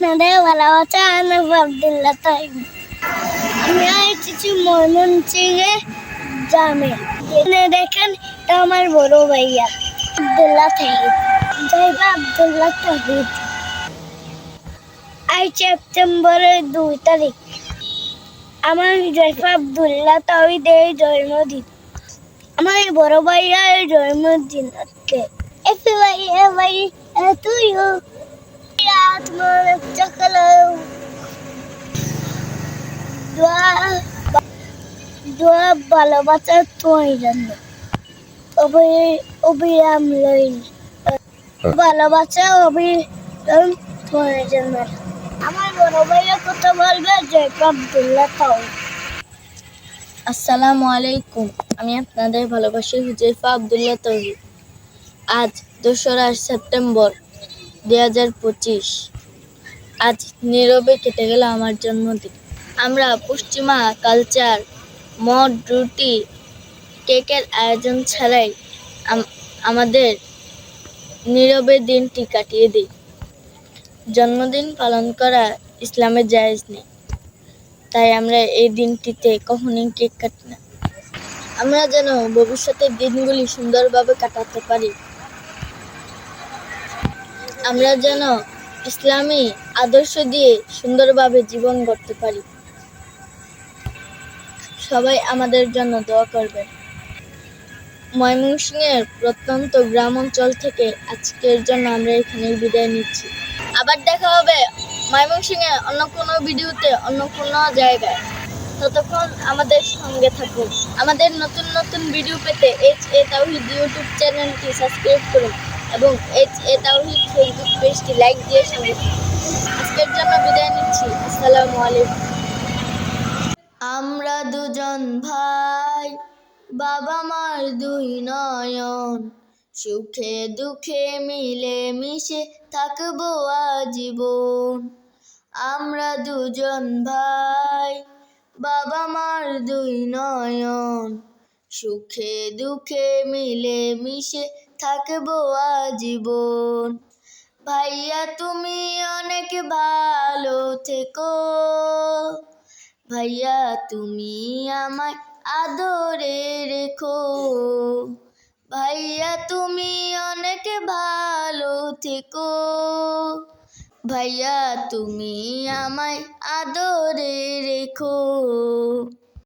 আপনাদের ভালোবাসা আনাব আব্দুল্লাহ তাহিদ। আমি এসেছি ময়মনসিংহে গ্রামে। এখানে দেখেন এটা আমার বড় ভাইয়া আব্দুল্লাহ তাহিদ, জাইবা আব্দুল্লাহ তাহিদ। 8 সেপ্টেম্বরের 2 তারিখ আমার জাইফা আব্দুল্লাহ তাহিদের জন্মদিন। আমার বড় ভাইয়ার জন্মদিন আজকে। Happy birthday to you. দোয়া ভালোবাসা তোমার জন্য। অবিরাম লইল ভালোবাসা অবিরাম তোমার জন্য। আমার বড় ভাইয়া কথা বলবে জাইফা আব্দুল্লাহ তাহিদ। আসসালামু আলাইকুম। আমি আপনাদের ভালোবাসি হুজাইফা আব্দুল্লাহ তাহিদ। আজ 2রা সেপ্টেম্বর 2025। আজ নীরবে কেটে গেল আমার জন্মদিন। আমরা পশ্চিমা কালচার, মদ, রুটি, কেকের আয়োজন ছাড়াই আমাদের নীরবে দিনটি কাটিয়ে দিই। জন্মদিন পালন করা ইসলামে জায়েজ নেই, তাই আমরা এই দিনটিতে কখনোই কেক কাটি না। আমরা যেন ভবিষ্যতের দিনগুলি সুন্দরভাবে কাটাতে পারি। আমরা যেন ইসলামী আদর্শ দিয়ে সুন্দরভাবে জীবন গড়তে পারি। সবাই আমাদের জন্য দোয়া করবেন। ময়মনসিংহের প্রত্যন্ত গ্রাম অঞ্চল থেকে আজকের জন্য আমরা এখানেই বিদায় নিচ্ছি। আবার দেখা হবে ময়মনসিংহে অন্য কোনো ভিডিওতে, অন্য কোনো জায়গায়। ততক্ষণ আমাদের সঙ্গে থাকুন। আমাদের নতুন নতুন ভিডিও পেতে HA তাওহীদ ইউটিউব চ্যানেলটি সাবস্ক্রাইব করুন এবং HA তাওহীদ ফেসবুক পেজটি লাইক দিয়ে সঙ্গে থাকুন। আজকের জন্য বিদায় নিচ্ছি। আসসালামু আলাইকুম। আমরা দুজন ভাই, বাবা মার 2 নয়ন, সুখে দুঃখে মিলে মিশে থাকবো আজীবন। আমরা দুজন ভাই, বাবা মার 2 নয়ন, সুখে দুঃখে মিলে মিশে থাকবো আজীবন। ভাইয়া তুমি অনেক ভালো থেকো, ভাইয়া তুমি আমায় আদরে রেখো। ভাইয়া তুমি অনেক ভালো থেকো, ভাইয়া তুমি আমায় আদরে রেখো।